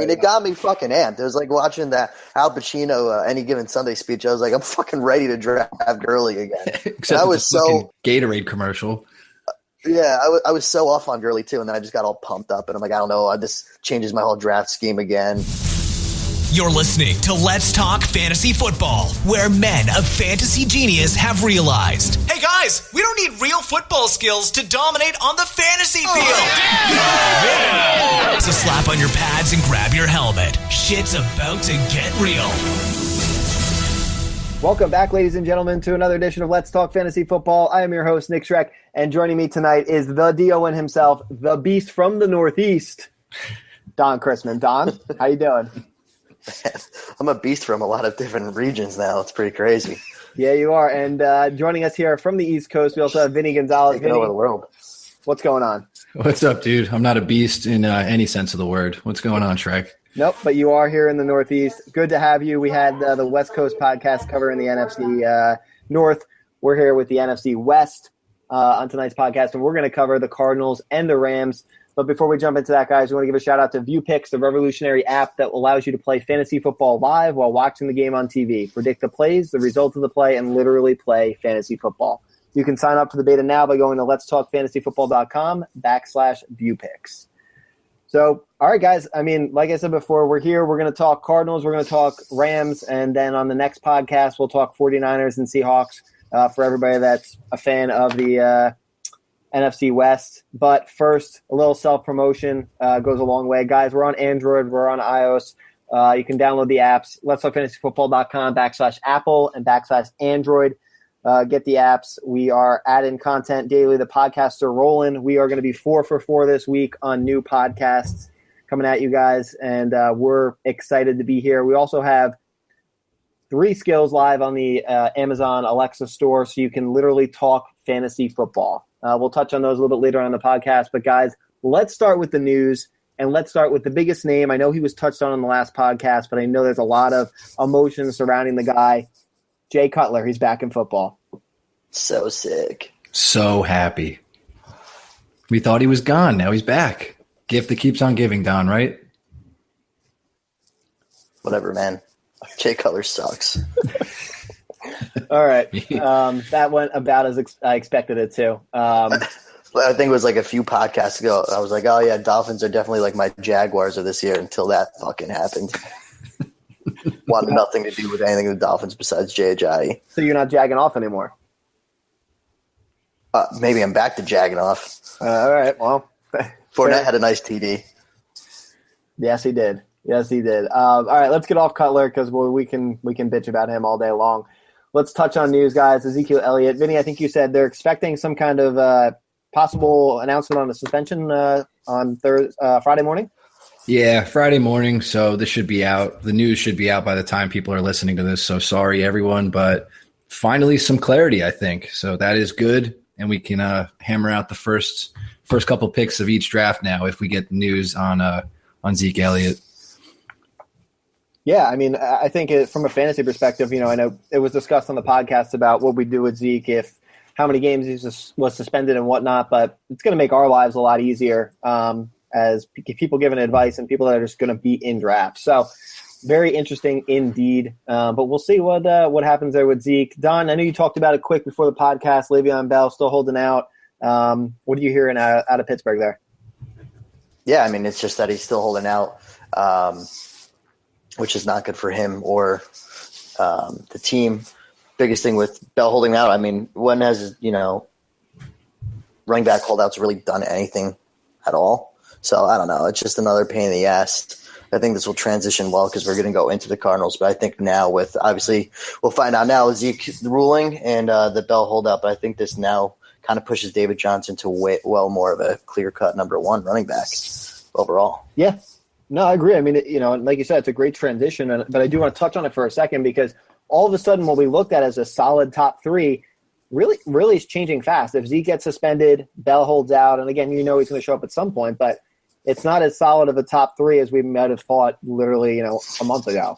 mean, it got me fucking amped. It was like watching that Al Pacino Any Given Sunday speech. I was like, I'm fucking ready to draft Gurley again. Except I was so Gatorade commercial. Yeah, I was so off on Gurley too, and then I just got all pumped up, and I'm like, I don't know, this changes my whole draft scheme again. You're listening to Let's Talk Fantasy Football, where men of fantasy genius have realized, hey guys, we don't need real football skills to dominate on the fantasy field. Yeah. So slap on your pads and grab your helmet. Shit's about to get real. Welcome back, ladies and gentlemen, to another edition of Let's Talk Fantasy Football. I am your host, Nick Schreck, and joining me tonight is the DON himself, the beast from the Northeast, Don Chrisman. Don, how you doing? I'm a beast from a lot of different regions now. It's pretty crazy. Yeah, you are. And joining us here from the East Coast, we also have Vinny Gonzalez. Taking over the world. What's going on? What's up, dude? I'm not a beast in any sense of the word. What's going on, Shrek? Nope, but you are here in the Northeast. Good to have you. We had the West Coast podcast covering the NFC North. We're here with the NFC West on tonight's podcast, and we're going to cover the Cardinals and the Rams. But before we jump into that, guys, we want to give a shout-out to Vupiq, the revolutionary app that allows you to play fantasy football live while watching the game on TV. Predict the plays, the result of the play, and literally play fantasy football. You can sign up for the beta now by going to letstalkfantasyfootball.com/Vupiq. So, all right, guys, I mean, like I said before, we're here. We're going to talk Cardinals. We're going to talk Rams. And then on the next podcast, we'll talk 49ers and Seahawks for everybody that's a fan of the NFC West. But first, a little self-promotion goes a long way. Guys, we're on Android. We're on iOS. You can download the apps. letstalkfantasyfootball.com/Apple and /Android. Get the apps. We are adding content daily. The podcasts are rolling. We are going to be 4 for 4 this week on new podcasts coming at you guys, and we're excited to be here. We also have 3 skills live on the Amazon Alexa store, so you can literally talk fantasy football. We'll touch on those a little bit later on in the podcast, but guys, let's start with the news, and let's start with the biggest name. I know he was touched on in the last podcast, but I know there's a lot of emotion surrounding the guy. Jay Cutler, he's back in football. So sick. So happy. We thought he was gone. Now he's back. Gift that keeps on giving, Don, right? Whatever, man. Jay Cutler sucks. All right. That went about as I expected it to. I think it was like a few podcasts ago. I was like, oh, yeah, Dolphins are definitely like my Jaguars of this year until that fucking happened. Wanted nothing to do with anything with the Dolphins besides Jay Ajayi. So you're not jagging off anymore? Maybe I'm back to jagging off. All right, well. Fournette had a nice TD. Yes, he did. All right, let's get off Cutler because we can bitch about him all day long. Let's touch on news, guys. Ezekiel Elliott. Vinny, I think you said they're expecting some kind of possible announcement on a suspension on Friday morning? Yeah, Friday morning, so this should be out. The news should be out by the time people are listening to this, so sorry, everyone, but finally some clarity, I think. So that is good, and we can hammer out the first couple picks of each draft now if we get news on Zeke Elliott. Yeah, I mean, I think from a fantasy perspective, I know it was discussed on the podcast about what we do with Zeke if how many games he was suspended and whatnot, but it's going to make our lives a lot easier as people giving advice and people that are just going to be in drafts. So very interesting indeed. But we'll see what happens there with Zeke. Don, I know you talked about it quick before the podcast. Le'Veon Bell still holding out. What are you hearing out of Pittsburgh there? Yeah, I mean, it's just that he's still holding out, which is not good for him or the team. Biggest thing with Bell holding out, I mean, when has, running back holdouts really done anything at all? So I don't know. It's just another pain in the ass. I think this will transition well because we're going to go into the Cardinals. But I think now with obviously we'll find out now with Zeke ruling and the Bell holdout. But I think this now kind of pushes David Johnson to well more of a clear-cut number 1 running back overall. Yeah. No, I agree. I mean, like you said, it's a great transition. But I do want to touch on it for a second because all of a sudden what we looked at as a solid top 3 really is changing fast. If Zeke gets suspended, Bell holds out. And again, he's going to show up at some point. But it's not as solid of a top 3 as we might have thought literally, a month ago.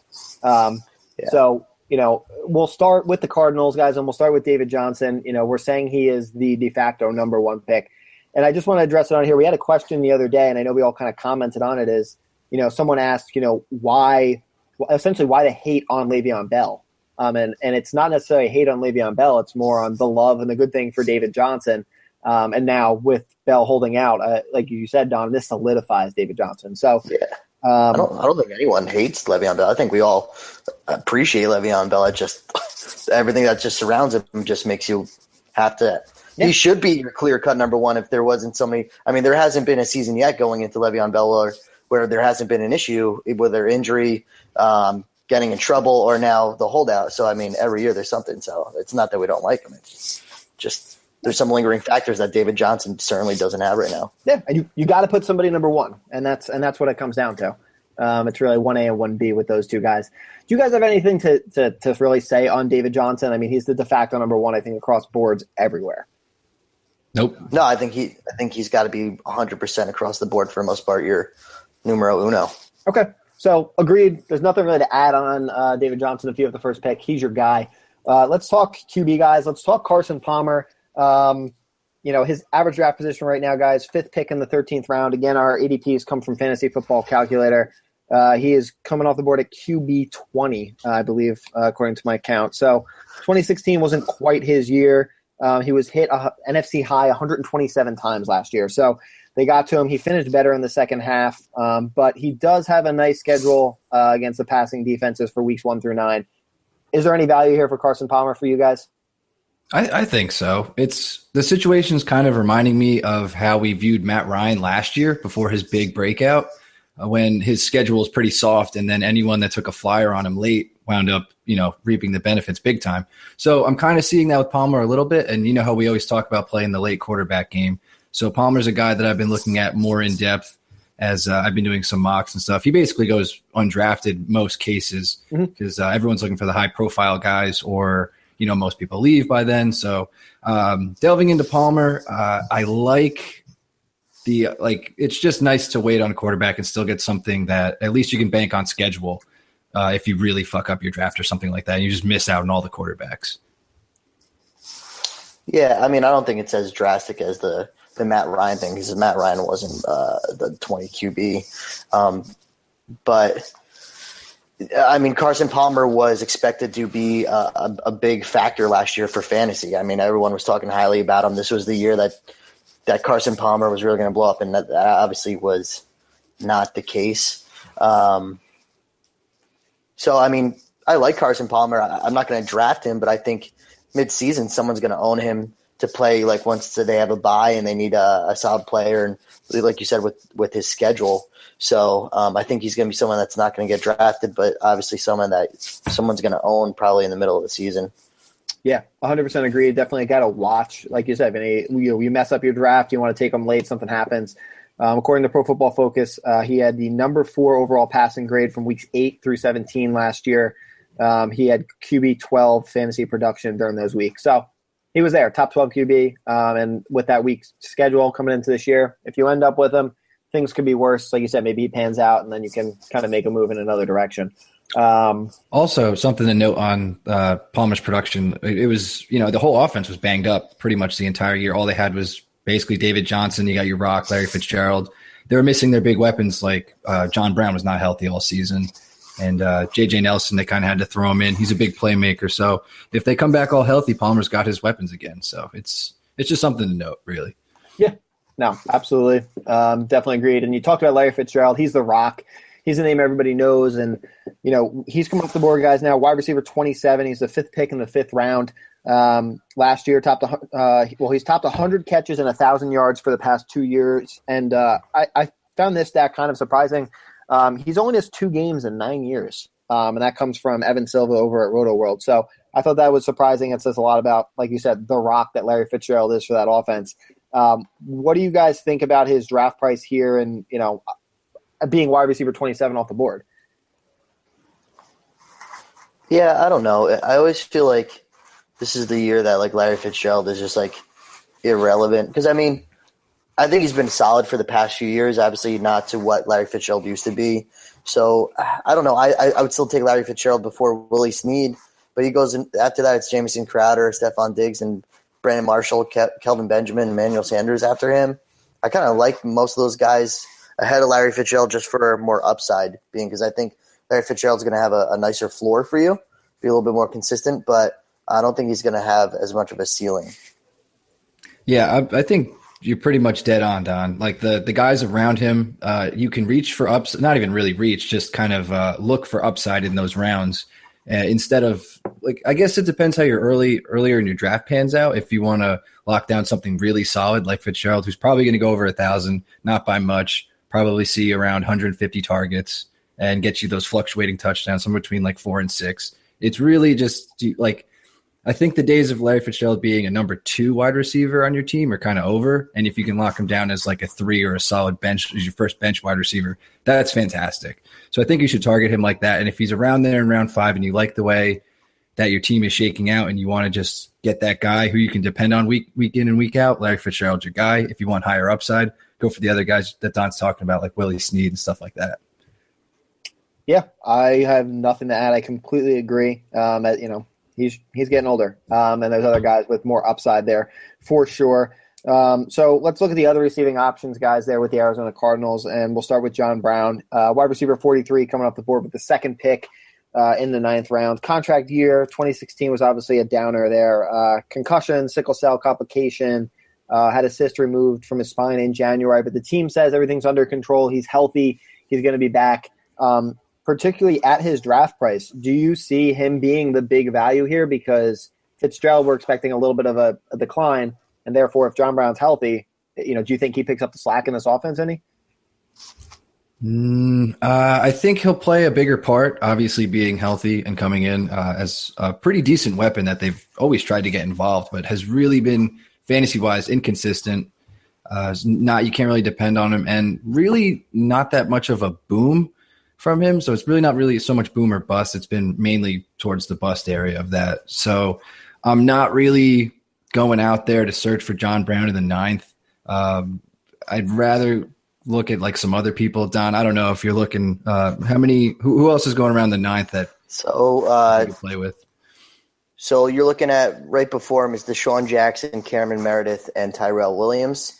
So, we'll start with the Cardinals, guys, and we'll start with David Johnson. We're saying he is the de facto number 1 pick. And I just want to address it on here. We had a question the other day, and I know we all kind of commented on it, is, someone asked, why the hate on Le'Veon Bell. And it's not necessarily hate on Le'Veon Bell. It's more on the love and the good thing for David Johnson. And now with Bell holding out, like you said, Don, this solidifies David Johnson. So yeah. I don't think anyone hates Le'Veon Bell. I think we all appreciate Le'Veon Bell. It just everything that just surrounds him just makes you have to. Yeah. He should be your clear-cut number one if there wasn't so many. I mean, there hasn't been a season yet going into Le'Veon Bell where there hasn't been an issue, whether injury, getting in trouble, or now the holdout. So, I mean, every year there's something. So it's not that we don't like him. It's just there's some lingering factors that David Johnson certainly doesn't have right now. Yeah, and you got to put somebody number one, and that's what it comes down to. It's really 1A and 1B with those two guys. Do you guys have anything to really say on David Johnson? I mean, he's the de facto number one, I think, across boards everywhere. Nope. No, I think he's got to be 100% across the board for the most part. You're numero uno. Okay, so agreed. There's nothing really to add on David Johnson if you have the first pick. He's your guy. Let's talk QB guys. Let's talk Carson Palmer. His average draft position right now, guys, 5th pick in the 13th round. Again, our ADPs come from Fantasy Football Calculator. He is coming off the board at QB 20, I believe, according to my count. So 2016 wasn't quite his year. He was hit NFC high 127 times last year. So they got to him. He finished better in the second half, but he does have a nice schedule against the passing defenses for weeks 1 through 9. Is there any value here for Carson Palmer for you guys? I think so. It's the situation's kind of reminding me of how we viewed Matt Ryan last year before his big breakout, when his schedule was pretty soft, and then anyone that took a flyer on him late wound up, reaping the benefits big time. So I'm kind of seeing that with Palmer a little bit, and you know how we always talk about playing the late quarterback game. So Palmer's a guy that I've been looking at more in depth as I've been doing some mocks and stuff. He basically goes undrafted most cases because everyone's looking for the high-profile guys, or most people leave by then. So delving into Palmer, I like it's just nice to wait on a quarterback and still get something that at least you can bank on schedule if you really fuck up your draft or something like that. You just miss out on all the quarterbacks. Yeah, I mean, I don't think it's as drastic as the Matt Ryan thing, because Matt Ryan wasn't the 20 QB. But I mean, Carson Palmer was expected to be a big factor last year for fantasy. I mean, everyone was talking highly about him. This was the year that Carson Palmer was really going to blow up, and that obviously was not the case. So, I mean, I like Carson Palmer. I'm not going to draft him, but I think mid-season someone's going to own him to play once they have a bye and they need a solid player, and like you said, with his schedule. So I think he's going to be someone that's not going to get drafted, but obviously someone's going to own probably in the middle of the season. Yeah, 100% agree. Definitely got to watch. Like you said, you mess up your draft, you want to take them late, something happens. According to Pro Football Focus, he had the number 4 overall passing grade from weeks 8 through 17 last year. He had QB 12 fantasy production during those weeks. So he was there, top 12 QB. And with that week's schedule coming into this year, if you end up with him, things could be worse. Like you said, maybe he pans out, and then you can kind of make a move in another direction. Also, something to note on Palmer's production, it was, the whole offense was banged up pretty much the entire year. All they had was basically David Johnson. You got your Rock, Larry Fitzgerald. They were missing their big weapons, like John Brown was not healthy all season. And J.J. Nelson, they kind of had to throw him in. He's a big playmaker. So if they come back all healthy, Palmer's got his weapons again. So it's just something to note, really. Yeah. No, absolutely. Definitely agreed. And you talked about Larry Fitzgerald. He's the Rock. He's a name everybody knows. And, he's come off the board, guys, now. Wide receiver 27. He's the 5th pick in the 5th round. Last year, he's topped 100 catches and 1,000 yards for the past 2 years. And I found this stat kind of surprising. He's only missed 2 games in 9 years. And that comes from Evan Silva over at Roto World. So I thought that was surprising. It says a lot about, like you said, the Rock that Larry Fitzgerald is for that offense. What do you guys think about his draft price here and, being wide receiver 27 off the board? Yeah, I don't know. I always feel like this is the year that Larry Fitzgerald is just irrelevant. Because, I mean, I think he's been solid for the past few years, obviously not to what Larry Fitzgerald used to be. So, I don't know. I would still take Larry Fitzgerald before Willie Snead. But he goes in, after that, it's Jamison Crowder, Stephon Diggs, and Brandon Marshall, Kelvin Benjamin, and Emmanuel Sanders after him. I kind of like most of those guys. ahead of Larry Fitzgerald just for more upside being, because I think Larry Fitzgerald's going to have a nicer floor for you, be a little bit more consistent, but I don't think he's going to have as much of a ceiling. Yeah, I think you're pretty much dead on, Don. Like the guys around him, you can reach for ups, not even really reach, just kind of look for upside in those rounds. Instead of, like, I guess it depends how your earlier in your draft pans out. If you want to lock down something really solid like Fitzgerald, who's probably going to go over 1,000, not by much, probably see around 150 targets and get you those fluctuating touchdowns, somewhere between like 4 and 6. It's really just like, I think the days of Larry Fitzgerald being a number 2 wide receiver on your team are kind of over. And if you can lock him down as like a 3 or a solid bench, as your first bench wide receiver, that's fantastic. So I think you should target him like that. And if he's around there in round 5 and you like the way that your team is shaking out and you want to just get that guy who you can depend on week in and week out, Larry Fitzgerald's your guy. If you want higher upside, go for the other guys that Don's talking about, like Willie Snead and stuff like that. Yeah, I have nothing to add. I completely agree. He's getting older, and there's other guys with more upside there for sure. So let's look at the other receiving options, guys, there with the Arizona Cardinals, and we'll start with John Brown, wide receiver 43, coming off the board with the second pick in the 9th round. Contract year 2016 was obviously a downer there. Concussion, sickle cell complication, had a cyst removed from his spine in January, but the team says everything's under control. He's healthy. He's going to be back. Particularly at his draft price, do you see him being the big value here? Because Fitzgerald, we're expecting a little bit of a decline, and therefore, if John Brown's healthy, do you think he picks up the slack in this offense any? I think he'll play a bigger part, obviously being healthy and coming in as a pretty decent weapon that they've always tried to get involved, but has really been fantasy-wise inconsistent. You can't really depend on him, and really not that much of a boom from him. So it's really not really so much boom or bust. It's been mainly towards the bust area of that. So I'm not really going out there to search for John Brown in the 9th. I'd rather look at like some other people. Don, I don't know if you're looking, who else is going around the 9th that you play with? So you're looking at right before him is Deshaun Jackson, Cameron Meredith, and Tyrell Williams.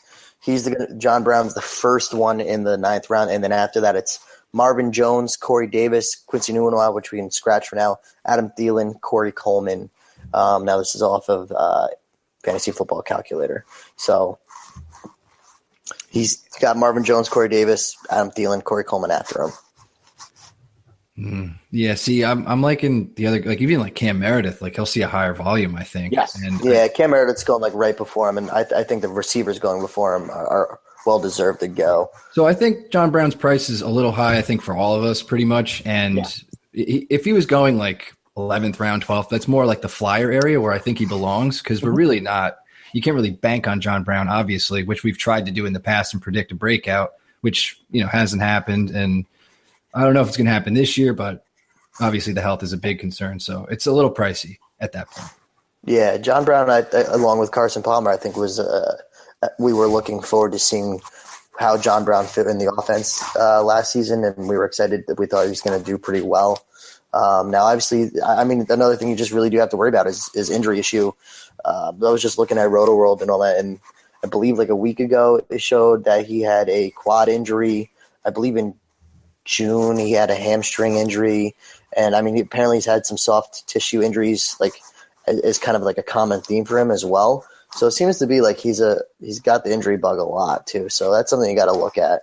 John Brown's the first one in the 9th round. And then after that, it's Marvin Jones, Corey Davis, Quincy Newinois, which we can scratch for now, Adam Thielen, Corey Coleman. Now this is off of Fantasy Football Calculator. So he's got Marvin Jones, Corey Davis, Adam Thielen, Corey Coleman after him. Yeah, see, I'm liking the other, like even like Cam Meredith, like he'll see a higher volume, I think. Yes. Cam Meredith's going like right before him, and I think the receivers going before him are well-deserved to go. So I think John Brown's price is a little high, I think, for all of us pretty much. And if he was going like 11th round, 12th, that's more like the flyer area where I think he belongs, because we're really not – you can't really bank on John Brown, obviously, which we've tried to do in the past and predict a breakout, which, hasn't happened. And I don't know if it's going to happen this year, but obviously the health is a big concern. So it's a little pricey at that point. Yeah, John Brown, along with Carson Palmer, I think was we were looking forward to seeing how John Brown fit in the offense last season, and we were excited that we thought he was going to do pretty well. Now, obviously, another thing you just really do have to worry about is injury issue. I was just looking at RotoWorld and all that, and I believe like a week ago it showed that he had a quad injury. I believe in June he had a hamstring injury, and apparently he's had some soft tissue injuries, like is kind of like a common theme for him as well. So it seems to be like he's got the injury bug a lot too. So that's something you got to look at.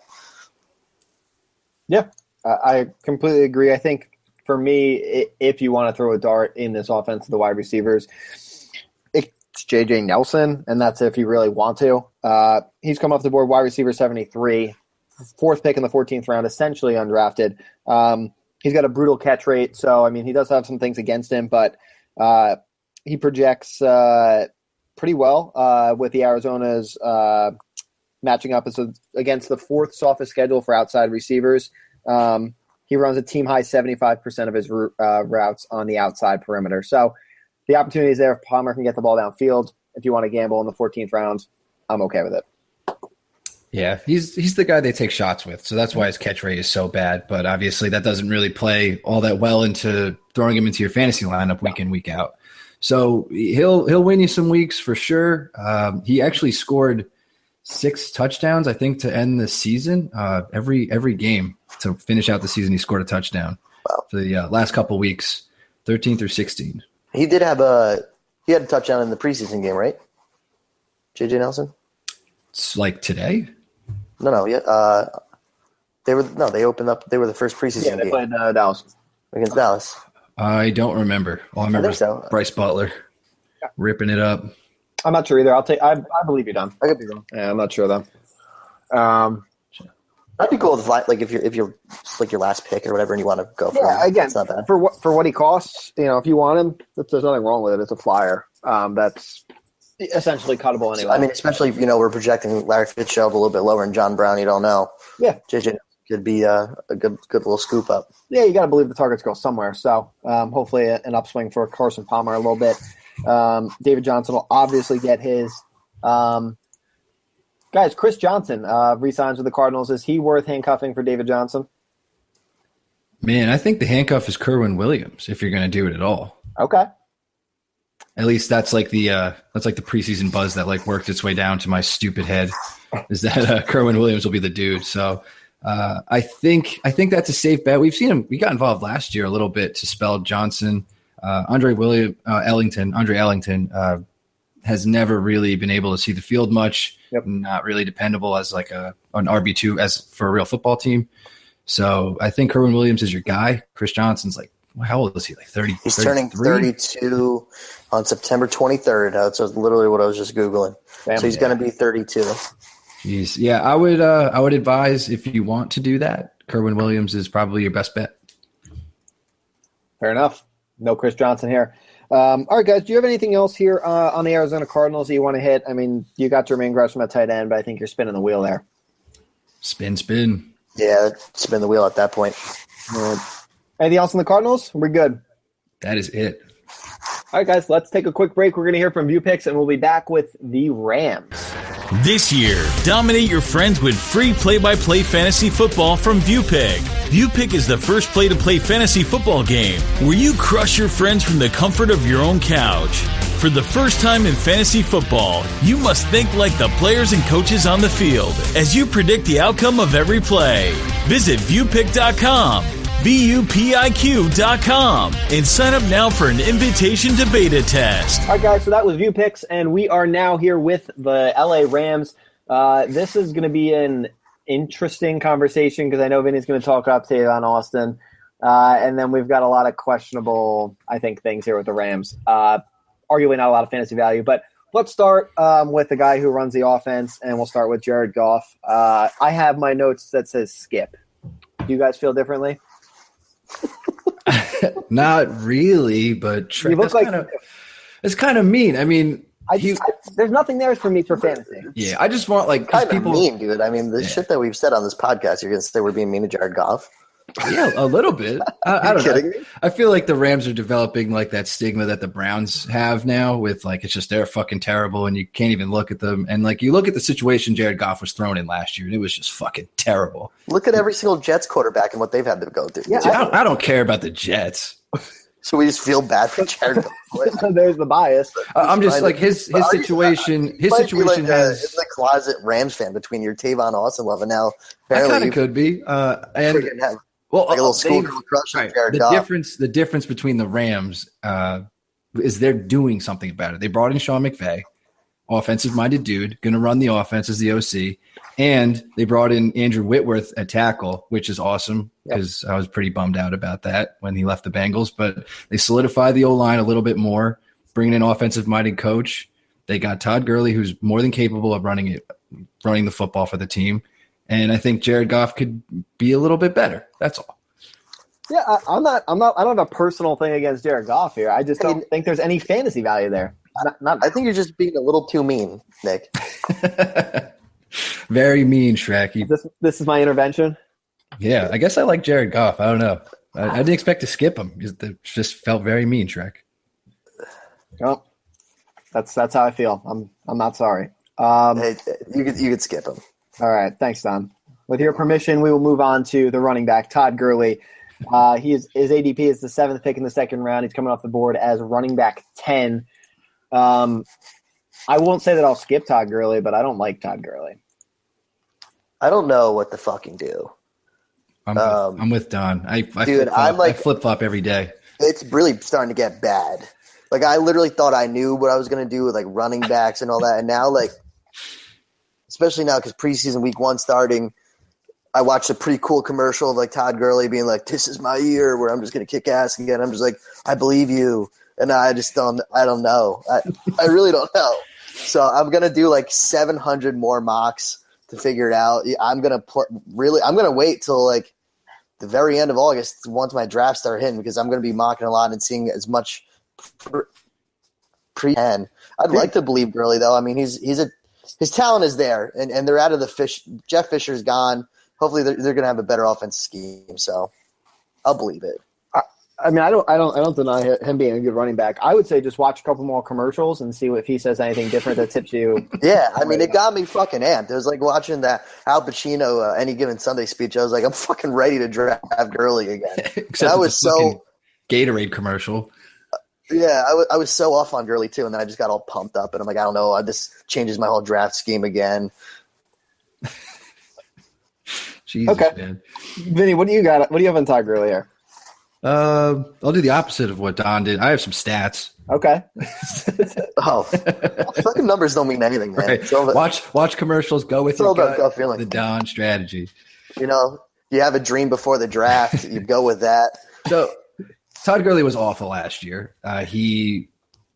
Yeah, I completely agree. I think for me, if you want to throw a dart in this offense to the wide receivers, it's J.J. Nelson, and that's if you really want to. He's come off the board, wide receiver 73, 4th pick in the 14th round, essentially undrafted. He's got a brutal catch rate, so he does have some things against him, but he projects pretty well with the Arizona's matching up against the 4th softest schedule for outside receivers. He runs a team-high 75% of his routes on the outside perimeter. So the opportunity is there if Palmer can get the ball downfield. If you want to gamble in the 14th round, I'm okay with it. Yeah, he's the guy they take shots with, so that's why his catch rate is so bad. But obviously that doesn't really play all that well into throwing him into your fantasy lineup week in, week out. So he'll win you some weeks for sure. He actually scored 6 touchdowns, I think, to end the season. Every game to finish out the season, he scored a touchdown. Wow. For the last couple weeks, 13 through 16. He had a touchdown in the preseason game, right? JJ Nelson? It's like today? No, yeah. They opened up. They were the first preseason game. Yeah, they played Dallas. Against Dallas. I don't remember. All I remember is Bryce Butler ripping it up. I'm not sure either. I believe you, Don. I could be wrong. Yeah, I'm not sure though. That'd be cool if you're like your last pick or whatever, and you want to go for him. Again, it's not bad. for what he costs. If you want him, there's nothing wrong with it. It's a flyer. That's essentially cuttable anyway. I mean, especially if we're projecting Larry Fitzgerald a little bit lower and John Brown. You don't know. Yeah, JJ could be a good little scoop up. Yeah, you got to believe the targets go somewhere. So hopefully an upswing for Carson Palmer a little bit. David Johnson will obviously get his. Guys, Chris Johnson re-signs with the Cardinals. Is he worth handcuffing for David Johnson? Man, I think the handcuff is Kerwin Williams if you're going to do it at all. Okay. At least that's like the preseason buzz that like worked its way down to my stupid head. Is that Kerwin Williams will be the dude? So I think that's a safe bet. We've seen him. We got involved last year a little bit to spell Johnson. Andre Ellington has never really been able to see the field much. Yep. Not really dependable as like an RB2 as for a real football team. So I think Kerwin Williams is your guy. Chris Johnson's like, how old is he? Like 30? He's turning 32 on September 23rd. That's literally what I was just Googling. So he's going to be 32. Jeez. Yeah, I would advise if you want to do that, Kerwin Williams is probably your best bet. Fair enough. No Chris Johnson here. All right, guys, do you have anything else here on the Arizona Cardinals that you want to hit? I mean, you got Jermaine Gresham at tight end, but I think you're spinning the wheel there. Spin. Yeah, spin the wheel at that point. Anything else on the Cardinals? We're good. That is it. All right, guys, let's take a quick break. We're going to hear from Vupiq, and we'll be back with the Rams. This year, dominate your friends with free play-by-play fantasy football from Vupiq. Vupiq is the first play-to-play fantasy football game where you crush your friends from the comfort of your own couch. For the first time in fantasy football, you must think like the players and coaches on the field as you predict the outcome of every play. Visit Vupiq.com. VUPIQ.com and sign up now for an invitation to beta test. All right, guys, so that was Vupiq, and we are now here with the LA Rams. This is going to be an interesting conversation because I know Vinny's going to talk up Tavon Austin, and then we've got a lot of questionable, I think, things here with the Rams. Arguably not a lot of fantasy value, but let's start with the guy who runs the offense, and we'll start with Jared Goff. I have my notes that says skip. Do you guys feel differently? Not really, but it's kind of mean. I mean, there's nothing there for me for fantasy. Yeah, I just want like kind of mean, dude. I mean, the shit that we've said on this podcast, you're gonna say we're being mean to Jared Goff. Yeah, a little bit. I don't kidding know. me? I feel like the Rams are developing like that stigma that the Browns have now with like it's just they're fucking terrible and you can't even look at them. And like you look at the situation Jared Goff was thrown in last year and it was just fucking terrible. Look at every single Jets quarterback and what they've had to go through. Yeah, I don't care about the Jets. So we just feel bad for Jared Goff. There's the bias. I'm just like his situation. His situation has it's the closet Rams fan between your Tavon Austin love and now I kind of could be. And well, like a little schoolgirl crush on Jared Goff. The difference between the Rams is they're doing something about it. They brought in Sean McVay, offensive-minded dude, going to run the offense as the OC, and they brought in Andrew Whitworth at tackle, which is awesome because I was pretty bummed out about that when he left the Bengals. But they solidified the O-line a little bit more, bringing in offensive-minded coach. They got Todd Gurley, who's more than capable of running the football for the team. And I think Jared Goff could be a little bit better. That's all. Yeah, I don't have a personal thing against Jared Goff here. I just don't think there's any fantasy value there. I think you're just being a little too mean, Nick. Very mean, Shrek. This is my intervention. Yeah, I guess I like Jared Goff. I don't know. I didn't expect to skip him. It just felt very mean, Shrek. Well, that's how I feel. I'm not sorry. Hey, you could skip him. All right. Thanks, Don. With your permission, we will move on to the running back, Todd Gurley. His ADP is the 7th pick in the second round. He's coming off the board as running back 10. I won't say that I'll skip Todd Gurley, but I don't like Todd Gurley. I don't know what to fucking do. I'm with Don. I flip flop every day. It's really starting to get bad. Like, I literally thought I knew what I was going to do with, like, running backs and all that. And now, like, especially now because preseason week 1 starting, I watched a pretty cool commercial of, like, Todd Gurley being like, this is my year where I'm just going to kick ass again. I'm just like, I believe you. And I don't know. I really don't know. So I'm going to do, like, 700 more mocks to figure it out. I'm going to wait till, like, the very end of August once my drafts start hitting, because I'm going to be mocking a lot and seeing as much pre-end. I'd like to believe Gurley, though. I mean, his talent is there, and they're out of the fish. Jeff Fisher's gone. Hopefully, they're going to have a better offensive scheme. So, I'll believe it. I mean, I don't deny him being a good running back. I would say just watch a couple more commercials and see if he says anything different that tips you. Yeah, I mean, it got me fucking amped. It was like watching that Al Pacino Any Given Sunday speech. I was like, I'm fucking ready to draft Gurley again. Except I was so Gatorade commercial. Yeah, I was so off on Gurley too, and then I just got all pumped up, and I'm like, I don't know, this changes my whole draft scheme again. Jesus, okay, man. Vinny, what do you got? What do you have on Todd Gurley here? I'll do the opposite of what Don did. I have some stats. Okay. Fucking numbers don't mean anything, man. Right. So, watch commercials. Go with your gut feeling. The Don strategy. You know, you have a dream before the draft. You go with that. So Todd Gurley was awful last year. The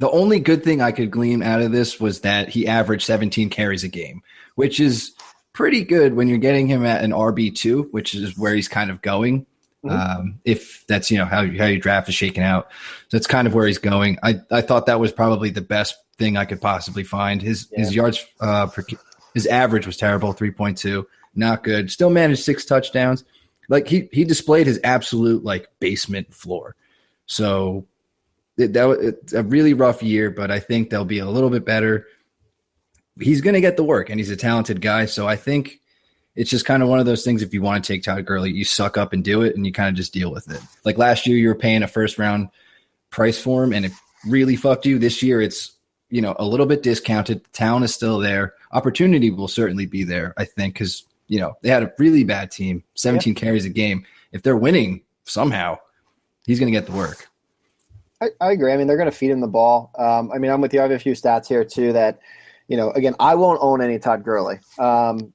only good thing I could glean out of this was that he averaged 17 carries a game, which is pretty good when you're getting him at an RB2, which is where he's kind of going. If that's, how your draft is shaking out. So that's kind of where he's going. I thought that was probably the best thing I could possibly find. His yards, his average was terrible, 3.2, not good. Still managed 6 touchdowns. Like he displayed his absolute like basement floor. So it's a really rough year, but I think they'll be a little bit better. He's going to get the work, and he's a talented guy. So I think it's just kind of one of those things. If you want to take Todd Gurley, you suck up and do it, and you kind of just deal with it. Like last year, you were paying a first-round price for him, and it really fucked you. This year, it's a little bit discounted. Talent is still there. Opportunity will certainly be there, I think, because they had a really bad team, 17 carries a game. If they're winning somehow, he's going to get the work. I agree. I mean, they're going to feed him the ball. I mean, I'm with you. I have a few stats here too that, again, I won't own any Todd Gurley. And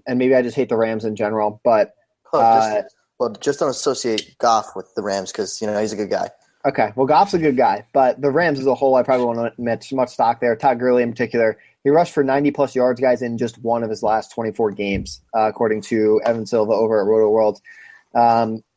maybe I just hate the Rams in general, but just don't associate Goff with the Rams because he's a good guy. Okay, well, Goff's a good guy, but the Rams as a whole, I probably won't admit much stock there. Todd Gurley in particular, he rushed for 90-plus yards, guys, in just one of his last 24 games, according to Evan Silva over at Roto World.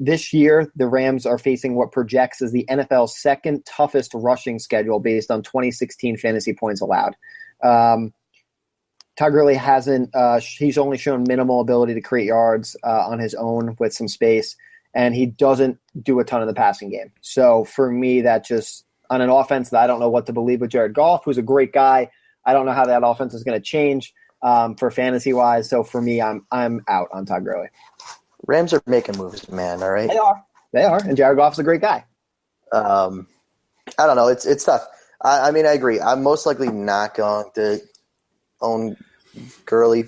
This year, the Rams are facing what projects as the NFL's second toughest rushing schedule based on 2016 fantasy points allowed. Todd Gurley hasn't he's only shown minimal ability to create yards on his own with some space, and he doesn't do a ton in the passing game. So for me, that just on an offense that I don't know what to believe with Jared Goff, who's a great guy. I don't know how that offense is going to change for fantasy-wise. So for me, I'm out on Todd Gurley. Rams are making moves, man. All right, they are, and Jared Goff's a great guy. I don't know. It's tough. I mean, I agree. I'm most likely not going to own Gurley,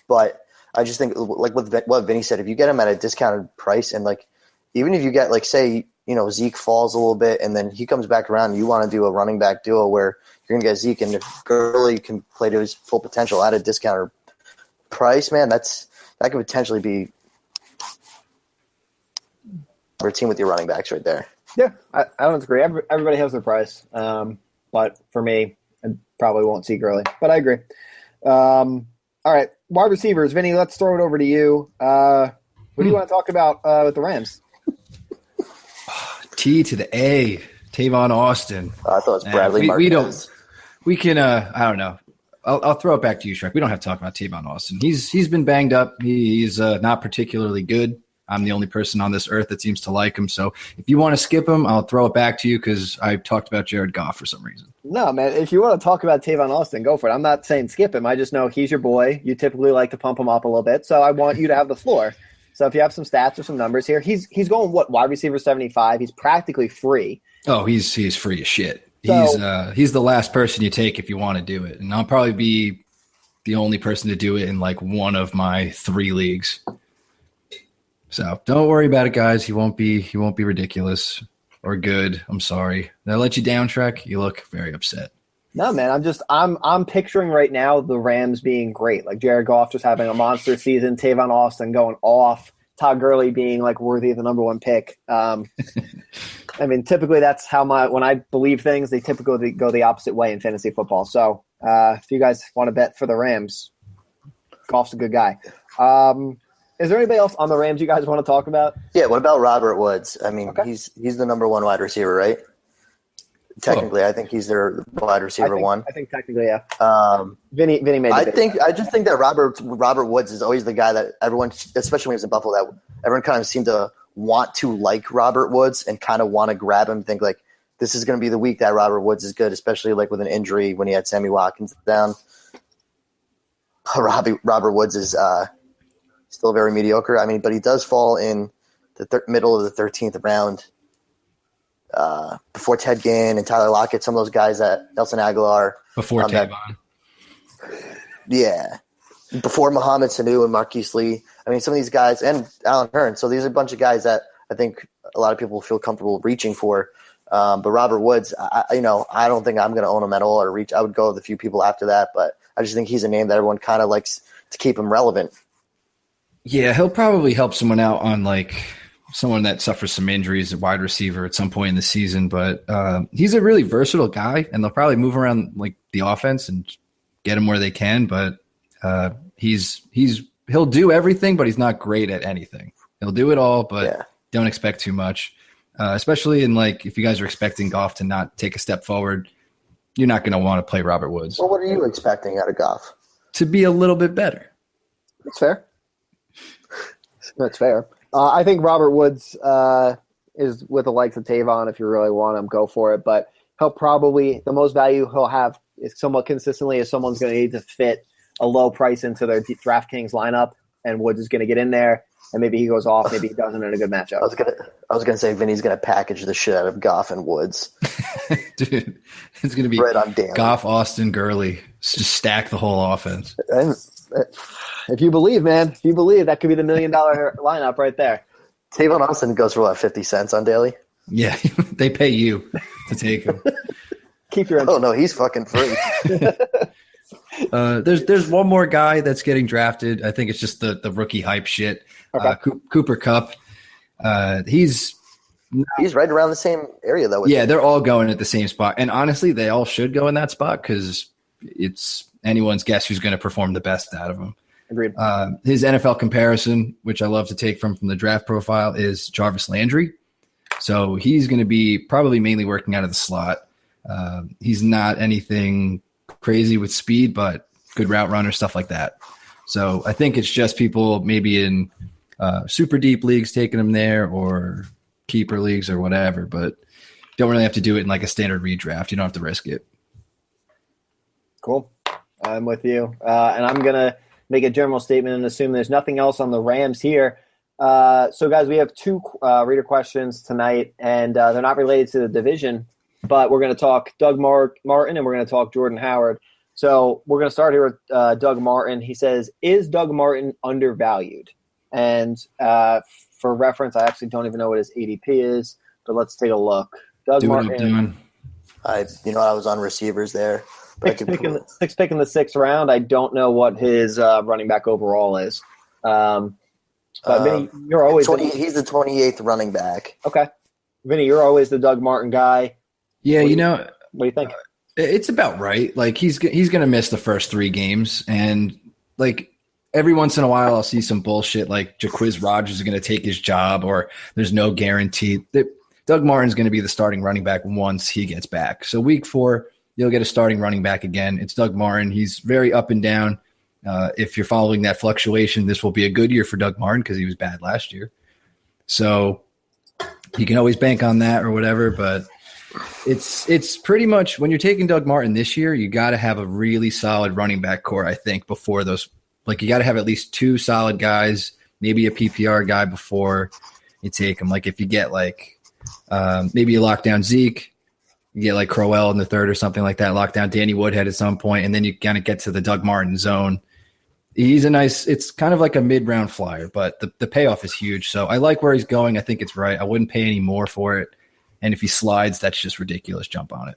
but I just think like what Vinny said, if you get him at a discounted price, and like even if you get like say Zeke falls a little bit and then he comes back around, and you want to do a running back duo where you're gonna get Zeke and if Gurley can play to his full potential at a discounted price, man, that could potentially be a team with your running backs right there. Yeah, I don't disagree. Everybody has their price, but for me, I probably won't see Gurley. But I agree. All right, wide receivers, Vinny. Let's throw it over to you. What do you want to talk about with the Rams? T to the A, Tavon Austin. I thought it was Bradley Martinez. We can. I don't know. I'll throw it back to you, Shrek. We don't have to talk about Tavon Austin. He's been banged up. He's not particularly good. I'm the only person on this earth that seems to like him. So if you want to skip him, I'll throw it back to you because I talked about Jared Goff for some reason. No, man. If you want to talk about Tavon Austin, go for it. I'm not saying skip him. I just know he's your boy. You typically like to pump him up a little bit. So I want you to have the floor. So if you have some stats or some numbers here, he's going, wide receiver 75. He's practically free. Oh, he's free as shit. He's the last person you take if you want to do it, and I'll probably be the only person to do it in like one of my 3 leagues. So don't worry about it, guys. He won't be ridiculous or good. I'm sorry. Did I let you down, Shrek? You look very upset. No, man. I'm picturing right now the Rams being great. Like Jared Goff just having a monster season, Tavon Austin going off, Todd Gurley being like worthy of the number 1 pick. I mean, typically that's how when I believe things, they typically go the opposite way in fantasy football. So if you guys want to bet for the Rams, Goff's a good guy. Is there anybody else on the Rams you guys want to talk about? Yeah, what about Robert Woods? I mean, Okay. he's the number 1 wide receiver, right? Technically, I think he's their wide receiver 1. I think technically, yeah. Vinny made it. I just think that Robert Woods is always the guy that everyone, especially when he was in Buffalo, that everyone kind of seemed to want to like Robert Woods and kind of want to grab him. Think like this is going to be the week that Robert Woods is good, especially like with an injury when he had Sammy Watkins down. Robert Woods is still very mediocre. I mean, but he does fall in the middle of the 13th round. Before Ted Ginn and Tyler Lockett, some of those guys that Nelson Aguilar. Before Tavon. Yeah. Before Mohamed Sanu and Marquise Lee. I mean, some of these guys and Alan Hearn. So these are a bunch of guys that I think a lot of people feel comfortable reaching for. But Robert Woods, I don't think I'm going to own him at all or reach. I would go with a few people after that, but I just think he's a name that everyone kind of likes to keep him relevant. Yeah, he'll probably help someone out on like someone that suffers some injuries at wide receiver at some point in the season, but he's a really versatile guy, and they'll probably move around like the offense and get him where they can. But he'll do everything, but he's not great at anything. He'll do it all, but don't expect too much. Especially in like if you guys are expecting Goff to not take a step forward, you're not going to want to play Robert Woods. Well, what are you expecting out of Goff? To be a little bit better. That's fair. That's fair. I think Robert Woods is with the likes of Tavon. If you really want him, go for it. But he'll probably the most value he'll have is somewhat consistently is someone's going to need to fit a low price into their DraftKings lineup, and Woods is going to get in there, and maybe he goes off, maybe he doesn't in a good matchup. I was gonna say Vinny's gonna package the shit out of Goff and Woods. Dude, it's going to be right on Dan. Goff, Austin, Gurley. Just stack the whole offense. And if you believe, man, that could be the $1 million lineup right there. Tavon Austin goes for what, 50 cents on daily? Yeah, they pay you to take him. Keep your. Oh no, he's fucking free. There's one more guy that's getting drafted. I think it's just the rookie hype shit. Okay. Cooper Kupp. He's right around the same area though. Yeah, they're all going at the same spot, and honestly, they all should go in that spot because it's anyone's guess who's going to perform the best out of them. Agreed. His NFL comparison, which I love to take from the draft profile, is Jarvis Landry. So he's going to be probably mainly working out of the slot. He's not anything crazy with speed, but good route runner, stuff like that. So I think it's just people maybe in super deep leagues taking him there or keeper leagues or whatever, but don't really have to do it in like a standard redraft. You don't have to risk it. Cool. I'm with you. And I'm going to make a general statement and assume there's nothing else on the Rams here. So, guys, we have 2 reader questions tonight, and they're not related to the division, but we're going to talk Doug Martin and we're going to talk Jordan Howard. So we're going to start here with Doug Martin. He says, is Doug Martin undervalued? And for reference, I actually don't even know what his ADP is, but let's take a look. Doug Martin. I was on receivers there. Sixth pick in the 6th round. I don't know what his running back overall is. But Vinny, you're always he's the 28th running back. Okay. Vinny, you're always the Doug Martin guy. Yeah, what do you think? It's about right. Like he's going to miss the first 3 games, and like every once in a while I'll see some bullshit like Jaquiz Rogers is going to take his job or there's no guarantee. Doug Martin's going to be the starting running back once he gets back. So week 4, you'll get a starting running back again. It's Doug Martin. He's very up and down. If you're following that fluctuation, this will be a good year for Doug Martin because he was bad last year. So you can always bank on that or whatever, but it's pretty much when you're taking Doug Martin this year, you got to have a really solid running back core, I think, before those. Like you got to have at least 2 solid guys, maybe a PPR guy before you take him. Like if you get like maybe you lock down Zeke, You get like Crowell in the third or something like that, lock down Danny Woodhead at some point, and then you kind of get to the Doug Martin zone. It's kind of like a mid-round flyer, but the payoff is huge. So I like where he's going. I think it's right. I wouldn't pay any more for it. And if he slides, that's just ridiculous. Jump on it.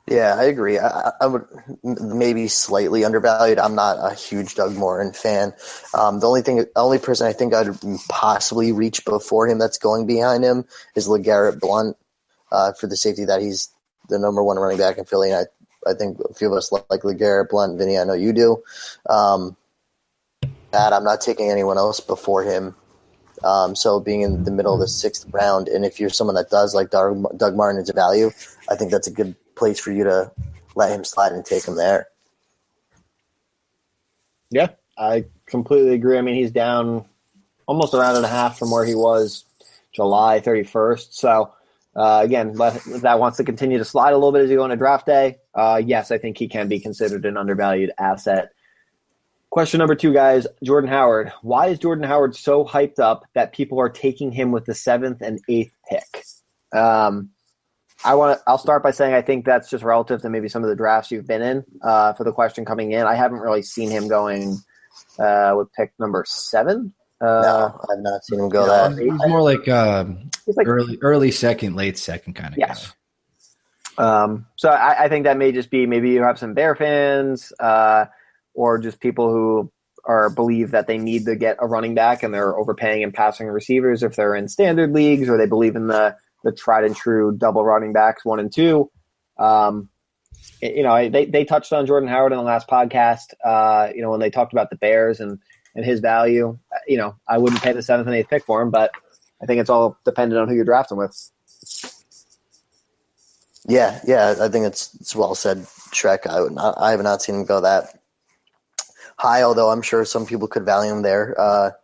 Yeah, I agree. I would maybe slightly undervalued. I'm not a huge Doug Martin fan. The only person I think I'd possibly reach before him that's going behind him is LeGarrette Blount for the safety that he's the number one running back in Philly. And I think a few of us like LeGarrette Blount. Vinny, I know you do. I'm not taking anyone else before him. So being in the middle of the 6th round, and if you're someone that does like Doug Martin is a value, I think that's a good place for you to let him slide and take him there. Yeah, I completely agree. I mean, he's down almost a round and a half from where he was July 31st. So, again, if that wants to continue to slide a little bit as you go into draft day, yes, I think he can be considered an undervalued asset. Question number 2, guys, Jordan Howard. Why is Jordan Howard so hyped up that people are taking him with the 7th and 8th pick? I'll start by saying I think that's just relative to maybe some of the drafts you've been in for the question coming in. I haven't really seen him going with pick number 7. No, I've not seen him go that. He's more like early second, late second kind of guy. So I think that may just be maybe you have some Bear fans or just people who believe that they need to get a running back and they're overpaying and passing receivers if they're in standard leagues, or they believe in the tried and true double running backs 1 and 2. They touched on Jordan Howard in the last podcast, when they talked about the Bears and his value. I wouldn't pay the 7th and 8th pick for him, but I think it's all dependent on who you're drafting with. Yeah, I think it's well said, Shrek. I have not seen him go that high, although I'm sure some people could value him there.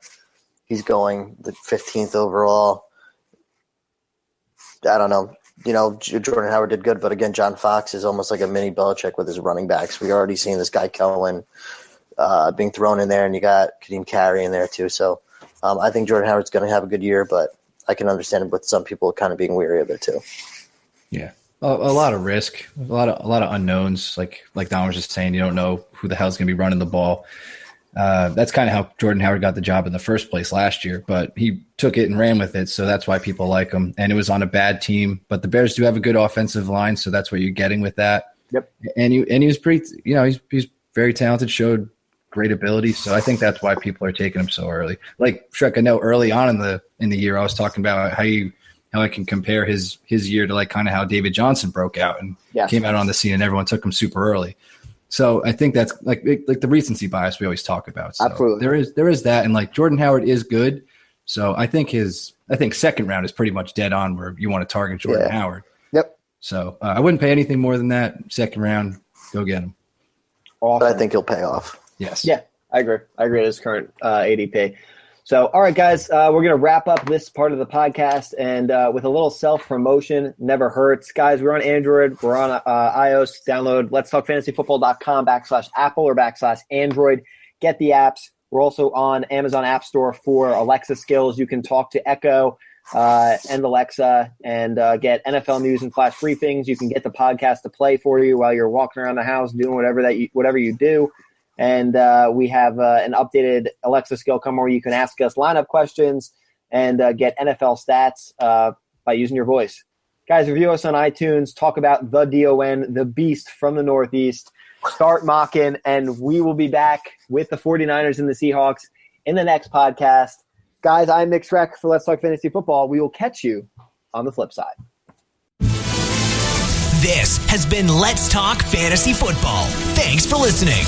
He's going the 15th overall. I don't know. Jordan Howard did good, but again, John Fox is almost like a mini Belichick with his running backs. We're already seeing this guy Cohen being thrown in there, and you got Kadeem Carey in there too. So I think Jordan Howard's going to have a good year, but I can understand it with some people kind of being weary of it too. Yeah. A lot of risk, a lot of unknowns. Like Don was just saying, you don't know who the hell's going to be running the ball. That's kind of how Jordan Howard got the job in the first place last year, but he took it and ran with it. So that's why people like him. And it was on a bad team, but the Bears do have a good offensive line. So that's what you're getting with that. Yep. And he was pretty, he's very talented, showed great ability. So I think that's why people are taking him so early. Like Shrek, I know early on in the year, I was talking about how I can compare his year to like kind of how David Johnson broke out and came out on the scene and everyone took him super early. So I think that's like the recency bias we always talk about. So absolutely. There is that. And like Jordan Howard is good. So I think second round is pretty much dead on where you want to target Jordan Howard. Yep. So I wouldn't pay anything more than that. Second round, go get him. Awesome. But I think he'll pay off. Yes. Yeah, I agree. At his current ADP. So, all right, guys, we're going to wrap up this part of the podcast, and with a little self-promotion, never hurts. Guys, we're on Android. We're on iOS. Download letstalkfantasyfootball.com/Apple or /Android. Get the apps. We're also on Amazon App Store for Alexa skills. You can talk to Echo and Alexa and get NFL news and flash briefings. You can get the podcast to play for you while you're walking around the house doing whatever you do. And we have an updated Alexa skill come where you can ask us lineup questions and get NFL stats by using your voice. Guys, review us on iTunes. Talk about the DON, the beast from the Northeast. Start mocking, and we will be back with the 49ers and the Seahawks in the next podcast. Guys, I'm Nick Schreck for Let's Talk Fantasy Football. We will catch you on the flip side. This has been Let's Talk Fantasy Football. Thanks for listening.